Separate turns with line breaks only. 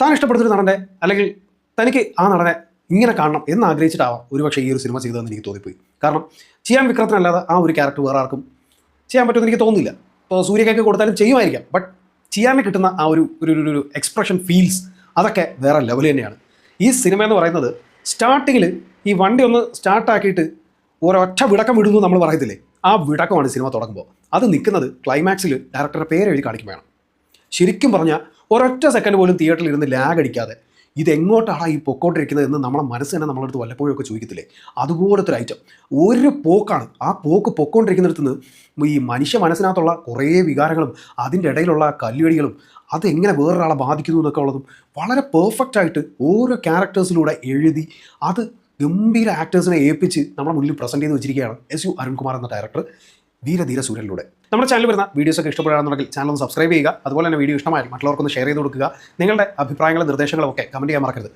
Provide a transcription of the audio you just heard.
താൻ ഇഷ്ടപ്പെടുന്നൊരു നടൻ്റെ അല്ലെങ്കിൽ തനിക്ക് ആ നടനെ ഇങ്ങനെ കാണണം എന്ന് ആഗ്രഹിച്ചിട്ടാവാം ഒരുപക്ഷെ ഈ ഒരു സിനിമ ചെയ്തതെന്ന് എനിക്ക് തോന്നിപ്പോയി. കാരണം ചെയ്യാൻ വിക്രത്തിനല്ലാതെ ആ ഒരു ക്യാരക്ടർ വേറെ ആർക്കും ചെയ്യാൻ പറ്റുമെന്ന് എനിക്ക് തോന്നുന്നില്ല. ഇപ്പോൾ സൂര്യക്കൊക്കെ കൊടുത്താലും ചെയ്യുമായിരിക്കാം, ബട്ട് ചെയ്യാൻ കിട്ടുന്ന ആ ഒരു എക്സ്പ്രഷൻ ഫീൽസ് അതൊക്കെ വേറെ ലെവൽ തന്നെയാണ്. ഈ സിനിമ എന്ന് പറയുന്നത് സ്റ്റാർട്ടിങ്ങിൽ ഈ വണ്ടി ഒന്ന് സ്റ്റാർട്ടാക്കിയിട്ട് ഒരൊറ്റ വിടക്കം വിടുന്നു നമ്മൾ പറയത്തില്ലേ, ആ വിടക്കമാണ് സിനിമ തുടങ്ങുമ്പോൾ. അത് നിൽക്കുന്നത് ക്ലൈമാക്സിൽ ഡയറക്ടറുടെ പേരെഴുതി കാണിക്കുമ്പോഴാണ്. ശരിക്കും പറഞ്ഞാൽ ഒരൊറ്റ സെക്കൻഡ് പോലും തിയേറ്ററിൽ ഇരുന്ന് ലാഗ് അടിക്കാതെ ഇതെങ്ങോട്ടാണ് ഈ പൊക്കോണ്ടിരിക്കുന്നത് എന്ന് നമ്മളെ മനസ്സ് തന്നെ നമ്മളടുത്ത് വല്ലപ്പോഴും ഒക്കെ ചോദിക്കത്തില്ലേ, അതുപോലത്തെ ഒരു ഐറ്റം. ഒരു പോക്കാണ്, ആ പോക്ക് പൊക്കോണ്ടിരിക്കുന്നിടത്ത് നിന്ന് ഈ മനുഷ്യ മനസ്സിനകത്തുള്ള കുറേ വികാരങ്ങളും അതിൻ്റെ ഇടയിലുള്ള കല്ലുകടികളും അതെങ്ങനെ വേറൊരാളെ ബാധിക്കുന്നു എന്നൊക്കെ ഉള്ളതും വളരെ പെർഫെക്റ്റായിട്ട് ഓരോ ക്യാരക്ടേഴ്സിലൂടെ എഴുതി അത് ഗംഭീര ആക്ടേഴ്സിനെ ഏൽപ്പിച്ച് നമ്മുടെ മുന്നിൽ പ്രസൻറ്റ് ചെയ്ത് വെച്ചിരിക്കുകയാണ് എസ് യു അരുൺകുമാർ എന്ന ഡയറക്ടർ ധീര സൂര്യനിലൂടെ. നമ്മുടെ ചാനൽ വരുന്ന വീഡിയോസൊക്കെ ഇഷ്ടപ്പെടുകയാണെന്നുണ്ടെങ്കിൽ ചാനൽ ഒന്ന് സബ്സ്ക്രൈബ് ചെയ്യുക. അതുപോലെ തന്നെ വീഡിയോ ഇഷ്ടമായാൽ മറ്റുള്ളവർക്കൊന്ന് ഷെയർ ചെയ്ത് കൊടുക്കുക. നിങ്ങളുടെ അഭിപ്രായങ്ങളും നിർദ്ദേശങ്ങളും ഒക്കെ കമൻറ്റ് ചെയ്യാൻ മറക്കരുത്.